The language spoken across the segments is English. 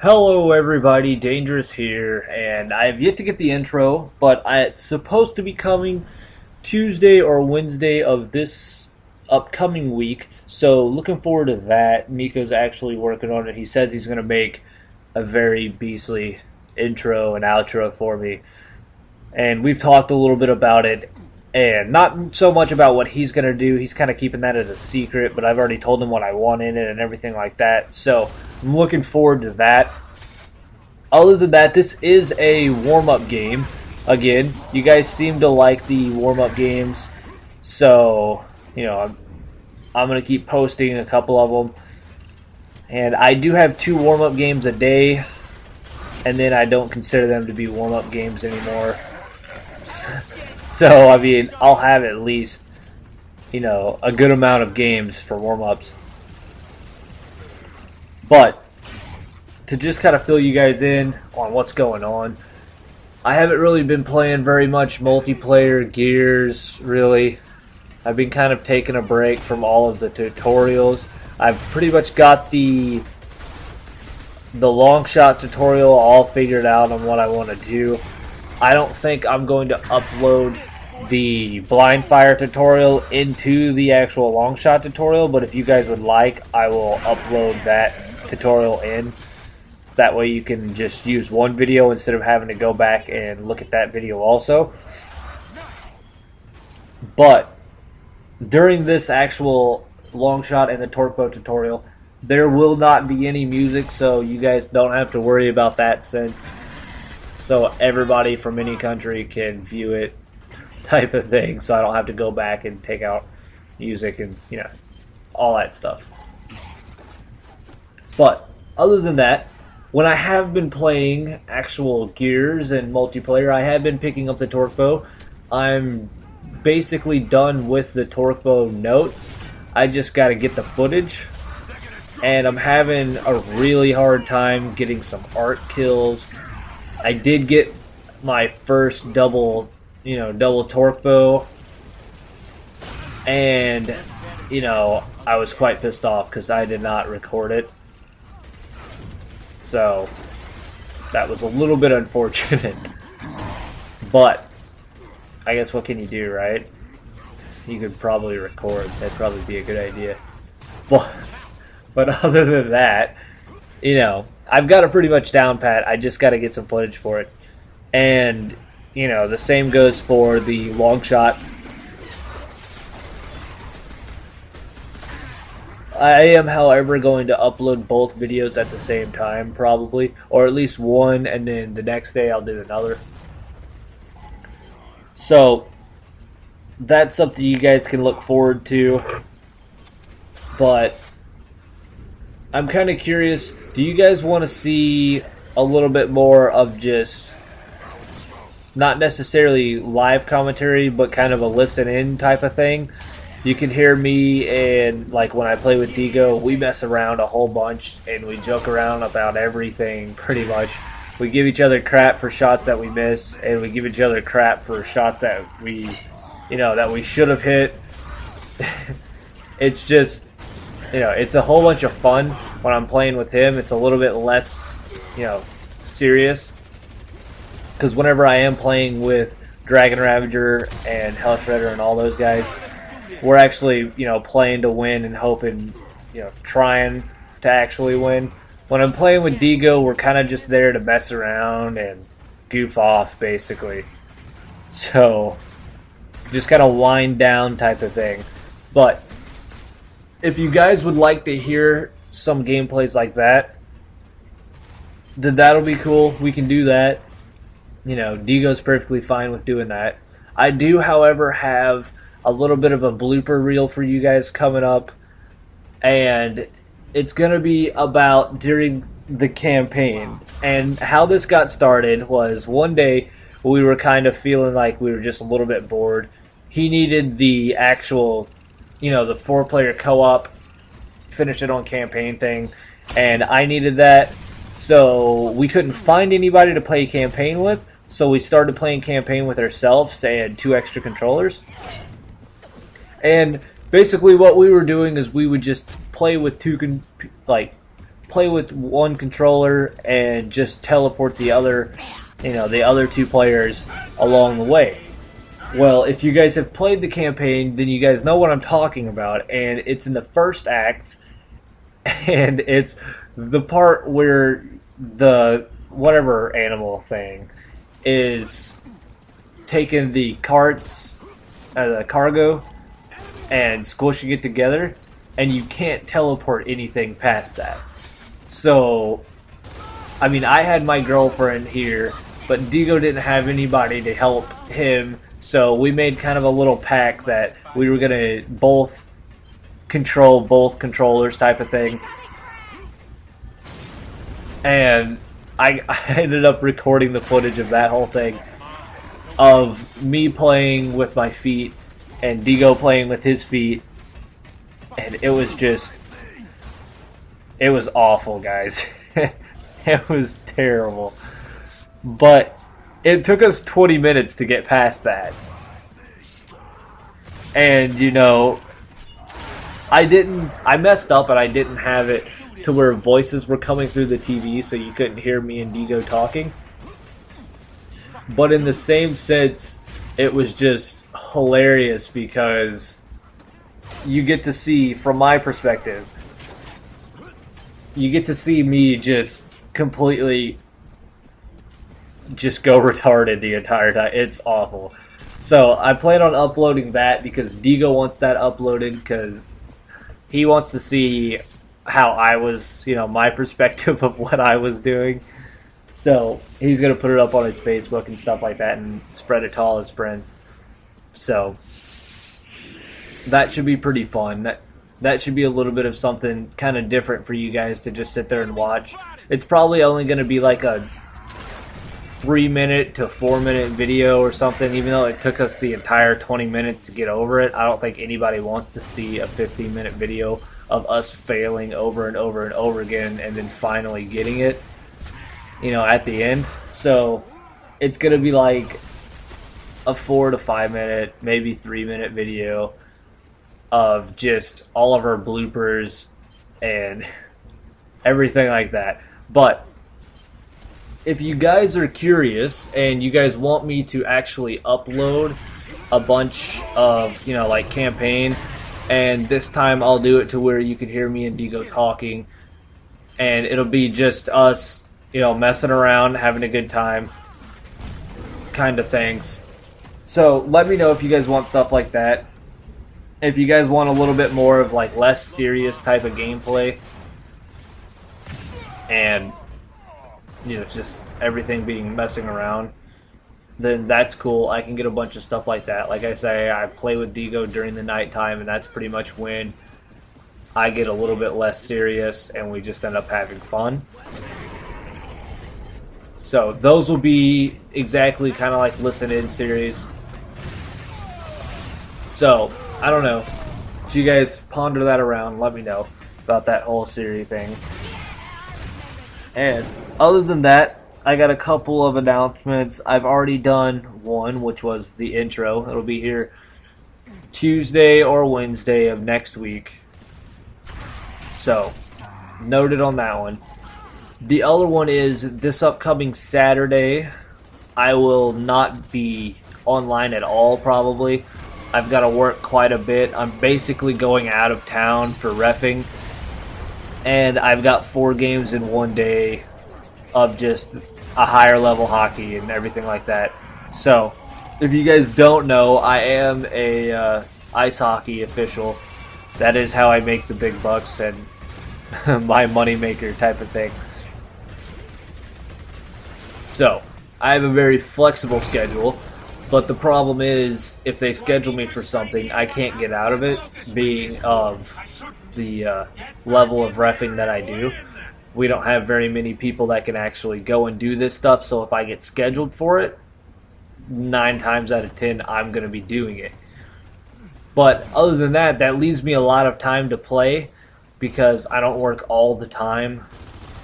Hello everybody, Dangerous here, and I have yet to get the intro, but it's supposed to be coming Tuesday or Wednesday of this upcoming week, so looking forward to that. Nico's actually working on it. He says he's going to make a very beastly intro and outro for me, and we've talked a little bit about it, and not so much about what he's going to do. He's kind of keeping that as a secret, but I've already told him what I want in it and everything like that, so I'm looking forward to that. Other than that, this is a warm-up game. Again, you guys seem to like the warm-up games, so, you know, I'm going to keep posting a couple of them. And I do have 2 warm-up games a day, and then I don't consider them to be warm-up games anymore. So, I mean, I'll have at least, you know, a good amount of games for warm-ups. But to just kind of fill you guys in on what's going on, I haven't really been playing very much multiplayer Gears, really. I've been kind of taking a break from all of the tutorials. I've pretty much got the long shot tutorial all figured out on what I want to do. I don't think I'm going to upload the blind fire tutorial into the actual long shot tutorial, but if you guys would like, I will upload that tutorial in. That way you can just use one video instead of having to go back and look at that video also. But during this actual long shot and the torque bow tutorial, there will not be any music, so you guys don't have to worry about that, so everybody from any country can view it, type of thing, so I don't have to go back and take out music and, you know, all that stuff. But other than that, when I have been playing actual Gears and multiplayer, I have been picking up the torque bow. I'm basically done with the torque bow notes. I just got to get the footage, and I'm having a really hard time getting some art kills. I did get my first double torque bow, and, you know, I was quite pissed off because I did not record it. So that was a little bit unfortunate, but I guess what can you do, right? You could probably record. That'd probably be a good idea. But other than that, you know, I've got it pretty much down pat. I just got to get some footage for it. And, you know, the same goes for the long shot. I am, however, going to upload both videos at the same time, probably. Or at least one, and then the next day I'll do another. So, that's something you guys can look forward to. But I'm kind of curious, do you guys want to see a little bit more of just, not necessarily live commentary, but kind of a listen-in type of thing? You can hear me, and like when I play with Digo, we mess around a whole bunch, and we joke around about everything, pretty much. We give each other crap for shots that we miss, and we give each other crap for shots that we, you know, that we should have hit. It's just, you know, it's a whole bunch of fun when I'm playing with him. It's a little bit less, you know, serious. Because whenever I am playing with Dragon Ravager and Hell Shredder and all those guys, we're actually, you know, playing to win and hoping, you know, trying to actually win. When I'm playing with Digo, we're kind of just there to mess around and goof off, basically. So, just kind of wind down type of thing. But if you guys would like to hear some gameplays like that, then that'll be cool. We can do that. You know, Digo's perfectly fine with doing that. I do, however, have a little bit of a blooper reel for you guys coming up, and it's going to be about during the campaign. And how this got started was one day we were kind of feeling like we were just a little bit bored. He needed the actual, you know, the 4-player co-op, finish it on campaign thing, and I needed that. So we couldn't find anybody to play campaign with, so we started playing campaign with ourselves and 2 extra controllers. And basically what we were doing is we would just play with two play with one controller and just teleport the other, the other two players along the way. Well, if you guys have played the campaign, then you guys know what I'm talking about, and it's in the first act, and it's the part where the whatever animal thing is taking the carts, the cargo, and squishing it together, and you can't teleport anything past that. So, I mean, I had my girlfriend here, but Digo didn't have anybody to help him, so we made kind of a little pact that we were going to both control both controllers type of thing. And I ended up recording the footage of that whole thing, of me playing with my feet and Digo playing with his feet, and it was awful, guys. It was terrible. But it took us 20 minutes to get past that. And, I messed up and I didn't have it to where voices were coming through the TV so you couldn't hear me and Digo talking. But in the same sense, it was just hilarious because you get to see, from my perspective, you get to see me just completely just go retarded the entire time. It's awful. So I plan on uploading that because Digo wants that uploaded because he wants to see how I was, my perspective of what I was doing. So he's going to put it up on his Facebook and stuff like that and spread it to all his friends. So that should be pretty fun. That should be a little bit of something kind of different for you guys to just sit there and watch. It's probably only going to be like a 3-minute to 4-minute video or something, even though it took us the entire 20 minutes to get over it. I don't think anybody wants to see a 15-minute video of us failing over and over and over again and then finally getting it, at the end. So it's going to be like a 4 to 5 minute, maybe 3-minute video of just all of our bloopers and everything like that. But if you guys are curious and you guys want me to actually upload a bunch of, like campaign, and this time I'll do it to where you can hear me and Digo talking, and it'll be just us, messing around, having a good time, kind of things. So let me know if you guys want stuff like that. If you guys want a little bit more of like less serious type of gameplay, and just everything being messing around, then that's cool. I can get a bunch of stuff like that. Like I say, I play with Digo during the nighttime, and that's pretty much when I get a little bit less serious and we just end up having fun. So those will be exactly kind of like listen-in series. So, I don't know. Did you guys ponder that around? Let me know about that whole series thing. And other than that, I got a couple of announcements. I've already done one, which was the intro. It'll be here Tuesday or Wednesday of next week. So, noted on that one. The other one is this upcoming Saturday, I will not be online at all, probably. I've got to work quite a bit. I'm basically going out of town for reffing. And I've got 4 games in one day of just a higher level hockey and everything like that. So, if you guys don't know, I am a ice hockey official. That is how I make the big bucks and my moneymaker type of thing. So, I have a very flexible schedule, but the problem is if they schedule me for something, I can't get out of it, being of the level of reffing that I do. We don't have very many people that can actually go and do this stuff, so if I get scheduled for it, 9 times out of 10, I'm going to be doing it. But other than that, that leaves me a lot of time to play because I don't work all the time,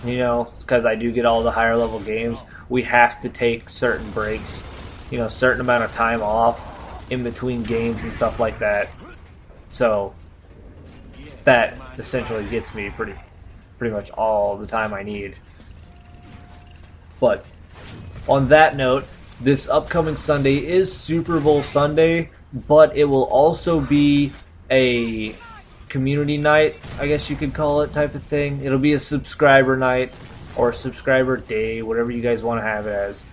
because I do get all the higher level games. We have to take certain breaks, certain amount of time off in between games and stuff like that. So that essentially gets me pretty much all the time I need. But on that note, this upcoming Sunday is Super Bowl Sunday, but it will also be a community night, I guess you could call it, type of thing. It'll be a subscriber night or subscriber day, whatever you guys want to have it as.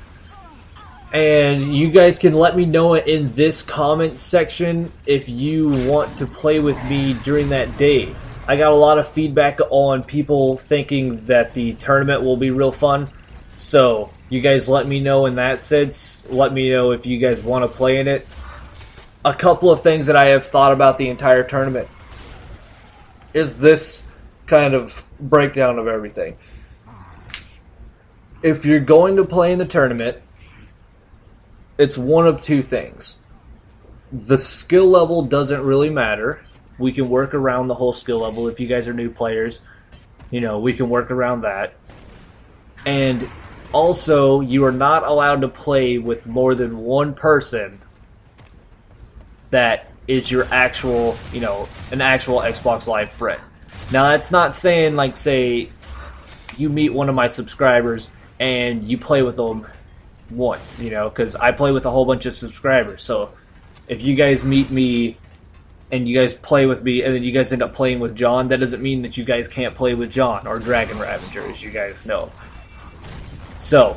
And you guys can let me know in this comment section if you want to play with me during that day. I got a lot of feedback on people thinking that the tournament will be real fun. So you guys let me know in that sense. Let me know if you guys want to play in it. A couple of things that I have thought about the entire tournament is this kind of breakdown of everything. If you're going to play in the tournament, it's one of two things. The skill level doesn't really matter. We can work around the whole skill level. If you guys are new players, you know, we can work around that. And also, you are not allowed to play with more than one person that is your actual, you know, an actual Xbox Live friend. Now, that's not saying, like, say, you meet one of my subscribers and you play with them once, you know, because I play with a whole bunch of subscribers. So if you guys meet me and you guys play with me and then you guys end up playing with John, that doesn't mean that you guys can't play with John or Dragon Ravager, as you guys know. So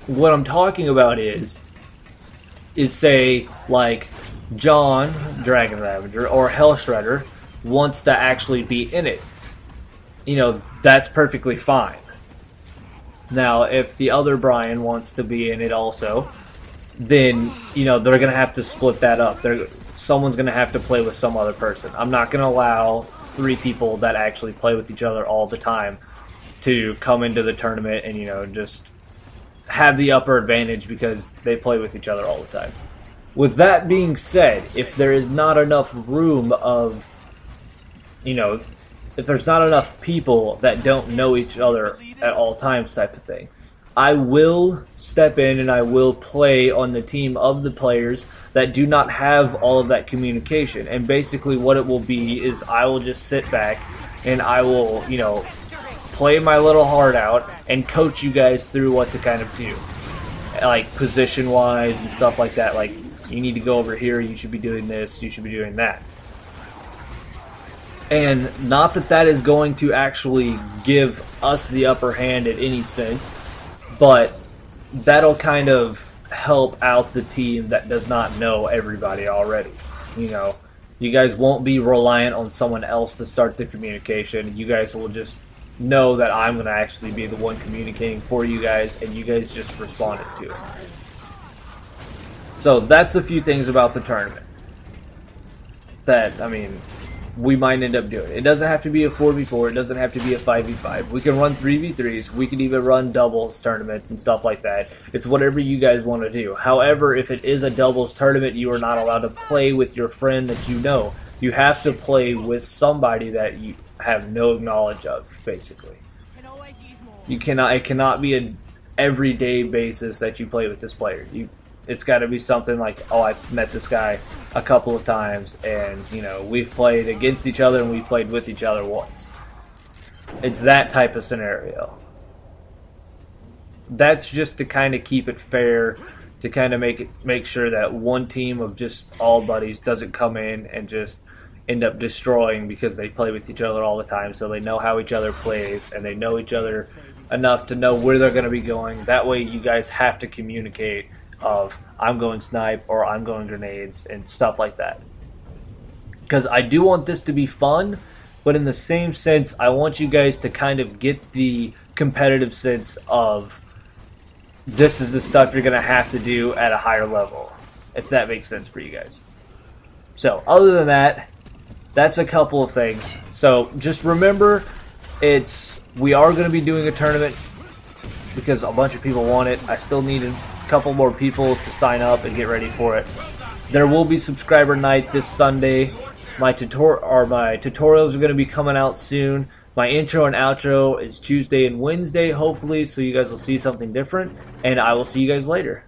what I'm talking about is say, like, John, Dragon Ravager, or Hell Shredder wants to actually be in it. You know, that's perfectly fine. Now, if the other Brian wants to be in it also, then, you know, they're going to have to split that up. Someone's going to have to play with some other person. I'm not going to allow 3 people that actually play with each other all the time to come into the tournament and, you know, just have the upper advantage because they play with each other all the time. With that being said, if there is not enough room of, you know, if there's not enough people that don't know each other at all times type of thing, I will step in and I will play on the team of the players that do not have all of that communication. And basically what it will be is I will just sit back and I will, you know, play my little heart out and coach you guys through what to kind of do. Like position-wise and stuff like that. Like, you need to go over here, you should be doing this, you should be doing that. And not that that is going to actually give us the upper hand in any sense, but that'll kind of help out the team that does not know everybody already. You know, you guys won't be reliant on someone else to start the communication. You guys will just know that I'm going to actually be the one communicating for you guys, and you guys just responded to it. So that's a few things about the tournament that, I mean, we might end up doing. It doesn't have to be a 4v4. It doesn't have to be a 5v5. We can run 3v3s. We can even run doubles tournaments and stuff like that. It's whatever you guys want to do. However, if it is a doubles tournament, you are not allowed to play with your friend that you know. You have to play with somebody that you have no knowledge of, basically. You cannot. It cannot be an everyday basis that you play with this player. It's got to be something like, oh, I've met this guy a couple of times, and, you know, we've played against each other and we've played with each other once. It's that type of scenario. That's just to kind of keep it fair, to kind of make sure that one team of just all buddies doesn't come in and just end up destroying because they play with each other all the time, so they know how each other plays and they know each other enough to know where they're going to be going. That way you guys have to communicate of, I'm going snipe or I'm going grenades and stuff like that. Because I do want this to be fun, but in the same sense, I want you guys to kind of get the competitive sense of, this is the stuff you're going to have to do at a higher level, if that makes sense for you guys. So, other than that, that's a couple of things. So, just remember, we are going to be doing a tournament because a bunch of people want it. I still need a couple more people to sign up and get ready for it. There will be subscriber night this Sunday. My tutorials are going to be coming out soon. My intro and outro is Tuesday and Wednesday, hopefully, so you guys will see something different. And I will see you guys later.